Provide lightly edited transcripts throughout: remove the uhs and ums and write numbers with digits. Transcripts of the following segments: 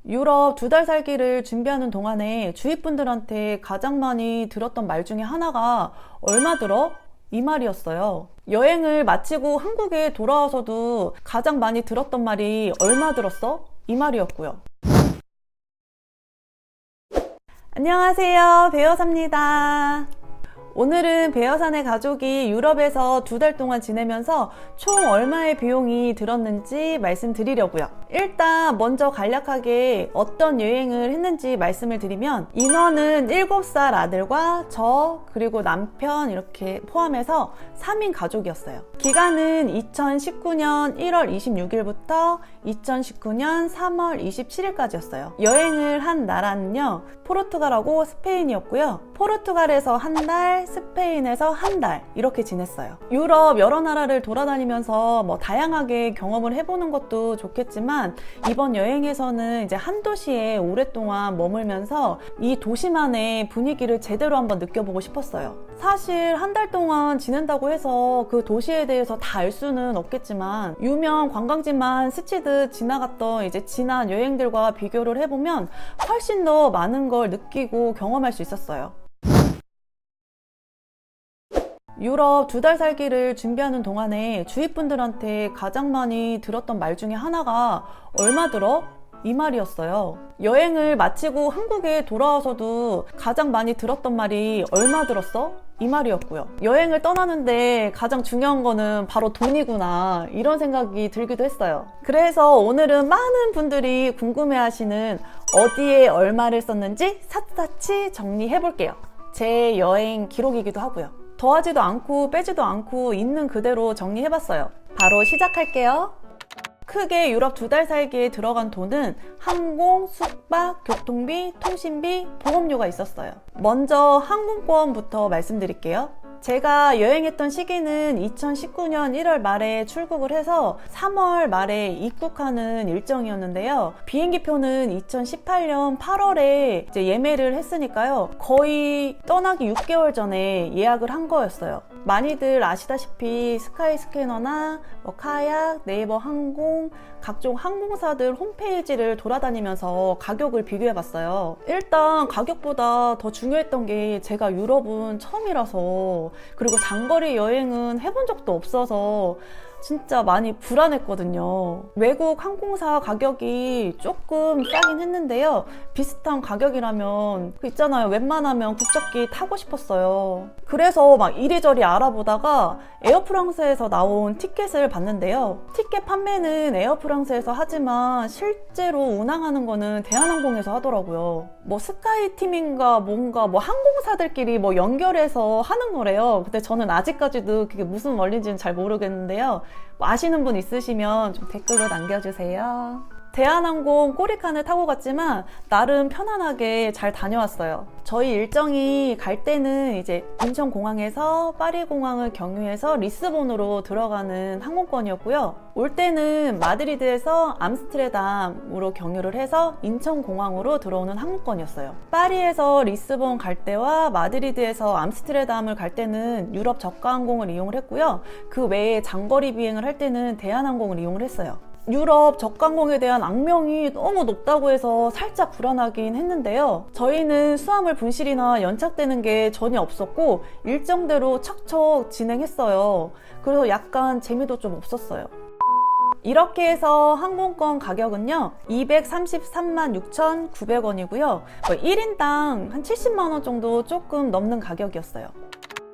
유럽 2달 살기를 준비하는 동안에 주위 분들한테 가장 많이 들었던 말 중에 하나가 얼마 들어? 이 말이었어요. 여행을 마치고 한국에 돌아와서도 가장 많이 들었던 말이 얼마 들었어? 이 말이었고요. 안녕하세요, 배여사입니다. 오늘은 배여사네 가족이 유럽에서 2달 동안 지내면서 총 얼마의 비용이 들었는지 말씀드리려고요. 일단 먼저 간략하게 어떤 여행을 했는지 말씀을 드리면, 인원은 7살 아들과 저 그리고 남편 이렇게 포함해서 3인 가족이었어요. 기간은 2019년 1월 26일부터 2019년 3월 27일까지였어요. 여행을 한 나라는요, 포르투갈하고 스페인이었고요. 포르투갈에서 한 달, 스페인에서 한 달 이렇게 지냈어요. 유럽 여러 나라를 돌아다니면서 다양하게 경험을 해보는 것도 좋겠지만, 이번 여행에서는 이제 한 도시에 오랫동안 머물면서 이 도시만의 분위기를 제대로 한번 느껴보고 싶었어요. 사실 한 달 동안 지낸다고 해서 그 도시에 대해서 다 알 수는 없겠지만, 유명 관광지만 스치듯 지나갔던 이제 지난 여행들과 비교를 해보면 훨씬 더 많은 걸 느끼고 경험할 수 있었어요. 유럽 2달 살기를 준비하는 동안에 주위 분들한테 가장 많이 들었던 말 중에 하나가 얼마 들어? 이 말이었어요. 여행을 마치고 한국에 돌아와서도 가장 많이 들었던 말이 얼마 들었어? 이 말이었고요. 여행을 떠나는데 가장 중요한 거는 바로 돈이구나, 이런 생각이 들기도 했어요. 그래서 오늘은 많은 분들이 궁금해하시는 어디에 얼마를 썼는지 샅샅이 정리해 볼게요. 제 여행 기록이기도 하고요. 더하지도 않고 빼지도 않고 있는 그대로 정리해봤어요. 바로 시작할게요. 크게 유럽 2달 살기에 들어간 돈은 항공, 숙박, 교통비, 통신비, 보험료가 있었어요. 먼저 항공권부터 말씀드릴게요. 제가 여행했던 시기는 2019년 1월 말에 출국을 해서 3월 말에 입국하는 일정이었는데요. 비행기표는 2018년 8월에 이제 예매를 했으니까요. 거의 떠나기 6개월 전에 예약을 한 거였어요. 많이들 아시다시피 스카이스캐너나 카약, 네이버 항공, 각종 항공사들 홈페이지를 돌아다니면서 가격을 비교해봤어요. 일단 가격보다 더 중요했던 게, 제가 유럽은 처음이라서, 그리고 장거리 여행은 해본 적도 없어서 진짜 많이 불안했거든요. 외국 항공사 가격이 조금 싸긴 했는데요, 비슷한 가격이라면 있잖아요, 웬만하면 국적기 타고 싶었어요. 그래서 이리저리 알아보다가 에어프랑스에서 나온 티켓을 봤는데요, 티켓 판매는 에어프랑스에서 하지만 실제로 운항하는 거는 대한항공에서 하더라고요. 스카이팀인가 뭔가 항공사들끼리 연결해서 하는 거래요. 근데 저는 아직까지도 그게 무슨 원리인지는 잘 모르겠는데요, 아시는 분 있으시면 좀 댓글로 남겨주세요. 대한항공 꼬리칸을 타고 갔지만 나름 편안하게 잘 다녀왔어요. 저희 일정이 갈 때는 이제 인천공항에서 파리공항을 경유해서 리스본으로 들어가는 항공권이었고요. 올 때는 마드리드에서 암스테르담으로 경유를 해서 인천공항으로 들어오는 항공권이었어요. 파리에서 리스본 갈 때와 마드리드에서 암스테르담을 갈 때는 유럽 저가항공을 이용을 했고요. 그 외에 장거리 비행을 할 때는 대한항공을 이용을 했어요. 유럽 저가항공에 대한 악명이 너무 높다고 해서 살짝 불안하긴 했는데요, 저희는 수화물 분실이나 연착되는 게 전혀 없었고 일정대로 척척 진행했어요. 그래서 약간 재미도 좀 없었어요. 이렇게 해서 항공권 가격은요 233만 6,900원이고요 1인당 한 70만 원 정도 조금 넘는 가격이었어요.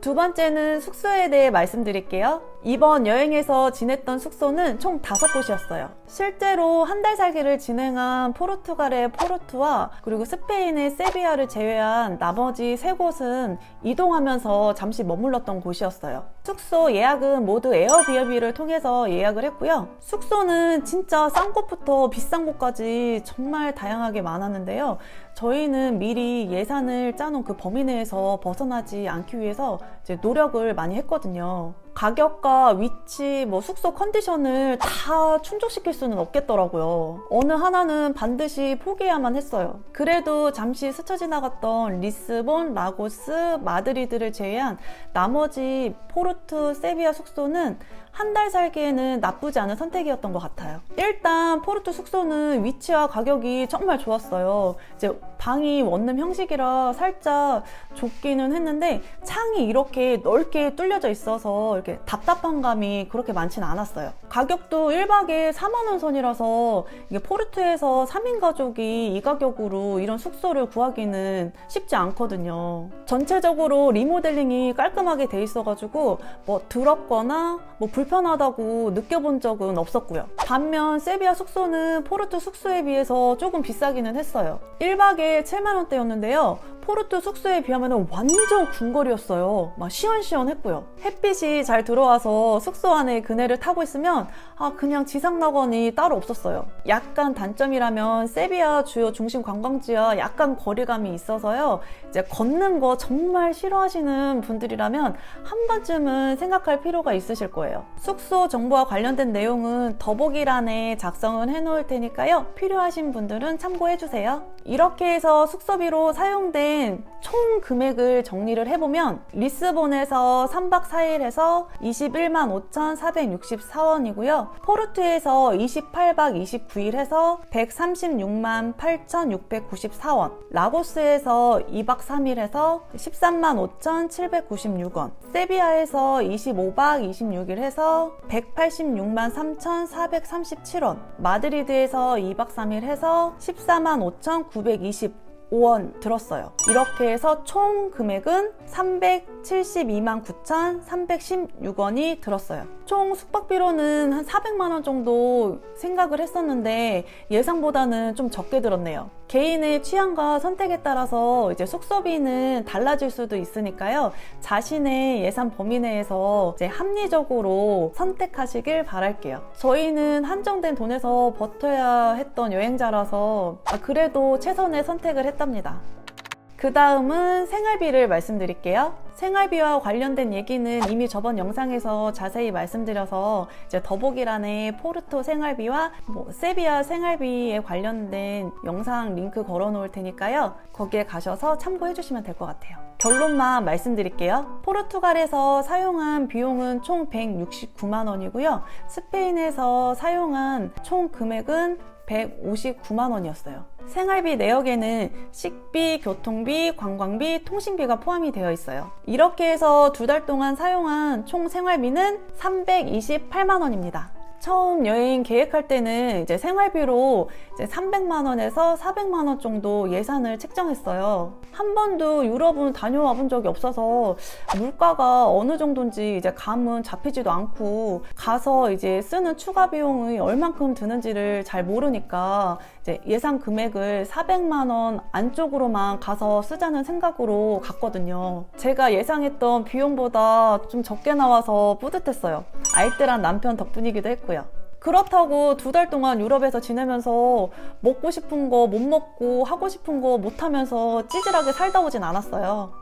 두 번째는 숙소에 대해 말씀드릴게요. 이번 여행에서 지냈던 숙소는 총 5곳이었어요. 실제로 한 달 살기를 진행한 포르투갈의 포르투와 그리고 스페인의 세비야를 제외한 나머지 3곳은 이동하면서 잠시 머물렀던 곳이었어요. 숙소 예약은 모두 에어비앤비를 통해서 예약을 했고요. 숙소는 진짜 싼 곳부터 비싼 곳까지 정말 다양하게 많았는데요. 저희는 미리 예산을 짜놓은 그 범위 내에서 벗어나지 않기 위해서 이제 노력을 많이 했거든요. 가격과 위치, 숙소 컨디션을 다 충족시킬 수는 없겠더라고요. 어느 하나는 반드시 포기해야만 했어요. 그래도 잠시 스쳐 지나갔던 리스본, 라고스, 마드리드를 제외한 나머지 포르투, 세비야 숙소는 한 달 살기에는 나쁘지 않은 선택이었던 것 같아요. 일단 포르투 숙소는 위치와 가격이 정말 좋았어요. 이제 방이 원룸 형식이라 살짝 좁기는 했는데 창이 이렇게 넓게 뚫려져 있어서 이렇게 답답한 감이 그렇게 많진 않았어요. 가격도 1박에 4만 원 선이라서 이게 포르투에서 3인 가족이 이 가격으로 이런 숙소를 구하기는 쉽지 않거든요. 전체적으로 리모델링이 깔끔하게 돼 있어가지고 더럽거나 불편하다고 느껴본 적은 없었고요. 반면 세비야 숙소는 포르투 숙소에 비해서 조금 비싸기는 했어요. 1박에 7만 원대였는데요. 포르투 숙소에 비하면 완전 궁궐이었어요. 막 시원시원했고요. 햇빛이 잘 들어와서 숙소 안에 그네를 타고 있으면 그냥 지상낙원이 따로 없었어요. 약간 단점이라면 세비야 주요 중심 관광지와 약간 거리감이 있어서요. 이제 걷는 거 정말 싫어하시는 분들이라면 한 번쯤은 생각할 필요가 있으실 거예요. 숙소 정보와 관련된 내용은 더보기란에 작성을 해놓을 테니까요. 필요하신 분들은 참고해주세요. 이렇게 해서 숙소비로 사용된 총 금액을 정리를 해보면 리스본에서 3박 4일에서 21만 5,464원이고요. 포르투에서 28박 29일 해서 136만 8,694원, 라고스에서 2박 3일 해서 13만 5,796원, 세비야에서 25박 26일 해서 186만 3,437원, 마드리드에서 2박 3일 해서 14만 5,925원 들었어요. 이렇게 해서 총 금액은 372만 9,316원이 들었어요. 총 숙박비로는 한 400만 원 정도 생각을 했었는데 예상보다는 좀 적게 들었네요. 개인의 취향과 선택에 따라서 이제 숙소비는 달라질 수도 있으니까요. 자신의 예산 범위 내에서 이제 합리적으로 선택하시길 바랄게요. 저희는 한정된 돈에서 버텨야 했던 여행자라서 그래도 최선의 선택을 했답니다. 그 다음은 생활비를 말씀드릴게요. 생활비와 관련된 얘기는 이미 저번 영상에서 자세히 말씀드려서 이제 더보기란에 포르투 생활비와 세비야 생활비에 관련된 영상 링크 걸어 놓을 테니까요. 거기에 가셔서 참고해 주시면 될 것 같아요. 결론만 말씀드릴게요. 포르투갈에서 사용한 비용은 총 169만 원이고요. 스페인에서 사용한 총 금액은 159만 원이었어요. 생활비 내역에는 식비, 교통비, 관광비, 통신비가 포함이 되어 있어요. 이렇게 해서 2달 동안 사용한 총 생활비는 328만 원입니다. 처음 여행 계획할 때는 이제 생활비로 이제 300만 원에서 400만 원 정도 예산을 책정했어요. 한 번도 유럽은 다녀와 본 적이 없어서 물가가 어느 정도인지 이제 감은 잡히지도 않고 가서 이제 쓰는 추가 비용이 얼만큼 드는지를 잘 모르니까 이제 예산 금액을 400만 원 안쪽으로만 가서 쓰자는 생각으로 갔거든요. 제가 예상했던 비용보다 좀 적게 나와서 뿌듯했어요. 알뜰한 남편 덕분이기도 했고요. 그렇다고 2달 동안 유럽에서 지내면서 먹고 싶은 거 못 먹고 하고 싶은 거 못 하면서 찌질하게 살다 오진 않았어요.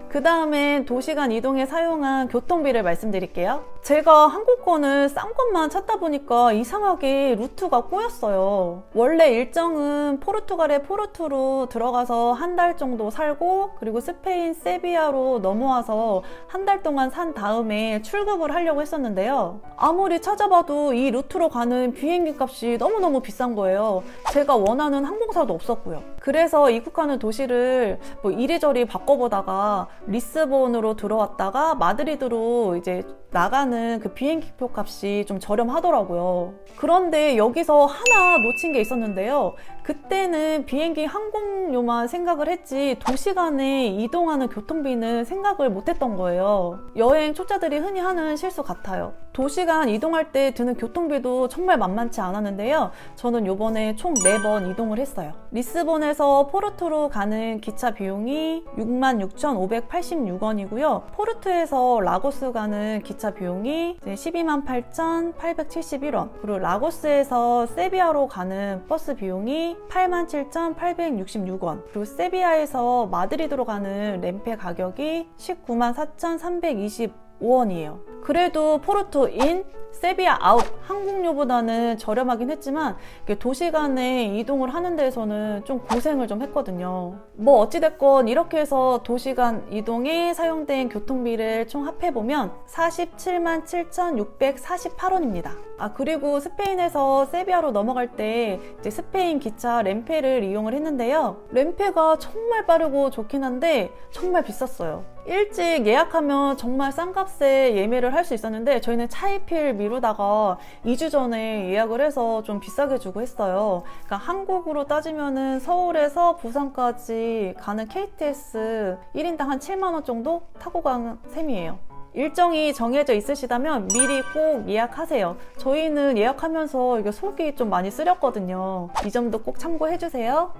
그 다음엔 도시간 이동에 사용한 교통비를 말씀드릴게요. 제가 항공권을 싼 것만 찾다 보니까 이상하게 루트가 꼬였어요. 원래 일정은 포르투갈의 포르투로 들어가서 한 달 정도 살고 그리고 스페인 세비야로 넘어와서 한 달 동안 산 다음에 출국을 하려고 했었는데요. 아무리 찾아봐도 이 루트로 가는 비행기 값이 너무너무 비싼 거예요. 제가 원하는 항공사도 없었고요. 그래서 입국하는 도시를 이리저리 바꿔보다가 리스본으로 들어왔다가 마드리드로 이제 나가는 그 비행기표 값이 좀 저렴하더라고요. 그런데 여기서 하나 놓친 게 있었는데요. 그때는 비행기 항공료만 생각을 했지 도시간에 이동하는 교통비는 생각을 못했던 거예요. 여행 초짜들이 흔히 하는 실수 같아요. 도시간 이동할 때 드는 교통비도 정말 만만치 않았는데요. 저는 요번에 총 4번 이동을 했어요. 리스본에서 포르투로 가는 기차 비용이 66,586원이고요. 포르투에서 라고스 가는 기차 비용이 128,871원, 그리고 라고스에서 세비야로 가는 버스 비용이 87,866원, 그리고 세비야에서 마드리드로 가는 렌페 가격이 194,325 5원이에요. 그래도 포르투 인, 세비야 아웃 항공료보다는 저렴하긴 했지만 도시 간에 이동을 하는 데에서는 좀 고생을 좀 했거든요. 뭐 어찌됐건 이렇게 해서 도시 간 이동에 사용된 교통비를 총 합해보면 47만 7,648원입니다. 아, 그리고 스페인에서 세비야로 넘어갈 때 이제 스페인 기차 렌페를 이용을 했는데요. 렌페가 정말 빠르고 좋긴 한데 정말 비쌌어요. 일찍 예약하면 정말 싼 값에 예매를 할 수 있었는데 저희는 차일피일 미루다가 2주 전에 예약을 해서 좀 비싸게 주고 했어요. 그러니까 한국으로 따지면은 서울에서 부산까지 가는 KTX 1인당 한 7만 원 정도 타고 간 셈이에요. 일정이 정해져 있으시다면 미리 꼭 예약하세요. 저희는 예약하면서 이게 속이 좀 많이 쓰렸거든요. 이 점도 꼭 참고해 주세요.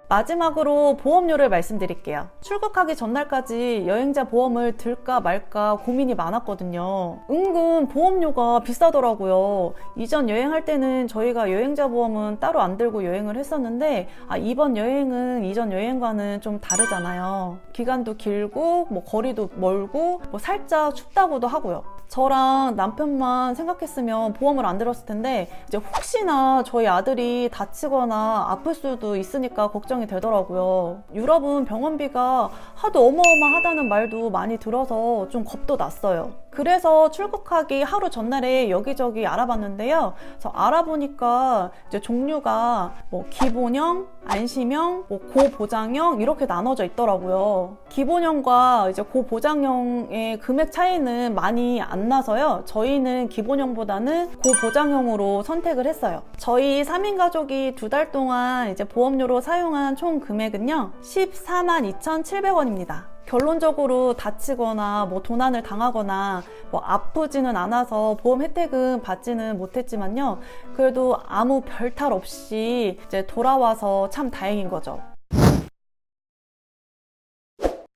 마지막으로 보험료를 말씀드릴게요. 출국하기 전날까지 여행자 보험을 들까 말까 고민이 많았거든요. 은근 보험료가 비싸더라고요. 이전 여행할 때는 저희가 여행자 보험은 따로 안 들고 여행을 했었는데 이번 여행은 이전 여행과는 좀 다르잖아요. 기간도 길고 뭐 거리도 멀고 뭐 살짝 춥다고도 하고요. 저랑 남편만 생각했으면 보험을 안 들었을 텐데 이제 혹시나 저희 아들이 다치거나 아플 수도 있으니까 걱정이 되더라고요. 유럽은 병원비가 하도 어마어마하다는 말도 많이 들어서 좀 겁도 났어요. 그래서 출국하기 하루 전날에 여기저기 알아봤는데요. 그래서 알아보니까 이제 종류가 뭐 기본형, 안심형, 뭐 고보장형 이렇게 나눠져 있더라고요. 기본형과 이제 고보장형의 금액 차이는 많이 안 나서요. 저희는 기본형보다는 고보장형으로 선택을 했어요. 저희 3인 가족이 2달 동안 이제 보험료로 사용한 총 금액은요. 14만 2,700원입니다. 결론적으로 다치거나 뭐 도난을 당하거나 뭐 아프지는 않아서 보험 혜택은 받지는 못했지만요. 그래도 아무 별탈 없이 이제 돌아와서 참 다행인 거죠.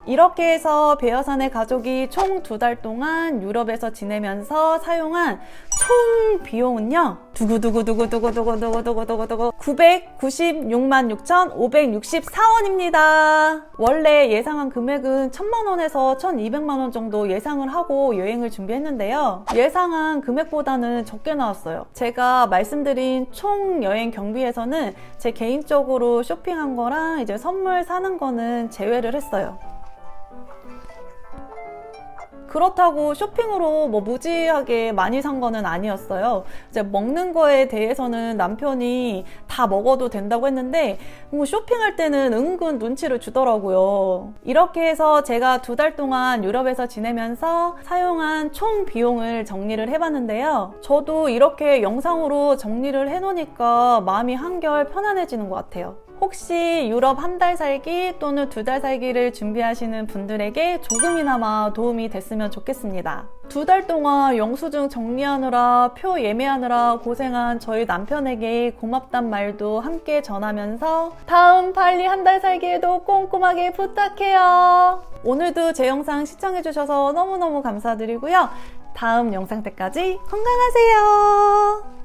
이렇게 해서 배어산의 가족이 총 2달 동안 유럽에서 지내면서 사용한 총 비용은요. 두구두구두구두구두구두구두구두구 996만 6,564원입니다. 원래 예상한 금액은 1,000만 원에서 1,200만 원 정도 예상을 하고 여행을 준비했는데요. 예상한 금액보다는 적게 나왔어요. 제가 말씀드린 총 여행 경비에서는 제 개인적으로 쇼핑한 거랑 이제 선물 사는 거는 제외를 했어요. 그렇다고 쇼핑으로 뭐 무지하게 많이 산 거는 아니었어요. 이제 먹는 거에 대해서는 남편이 다 먹어도 된다고 했는데 뭐 쇼핑할 때는 은근 눈치를 주더라고요. 이렇게 해서 제가 2달 동안 유럽에서 지내면서 사용한 총 비용을 정리를 해봤는데요. 저도 이렇게 영상으로 정리를 해놓으니까 마음이 한결 편안해지는 것 같아요. 혹시 유럽 1달 살기 또는 2달 살기를 준비하시는 분들에게 조금이나마 도움이 됐으면 좋겠습니다. 2달 동안 영수증 정리하느라 표 예매하느라 고생한 저희 남편에게 고맙단 말도 함께 전하면서 다음 발리 1달 살기에도 꼼꼼하게 부탁해요. 오늘도 제 영상 시청해주셔서 너무너무 감사드리고요. 다음 영상 때까지 건강하세요.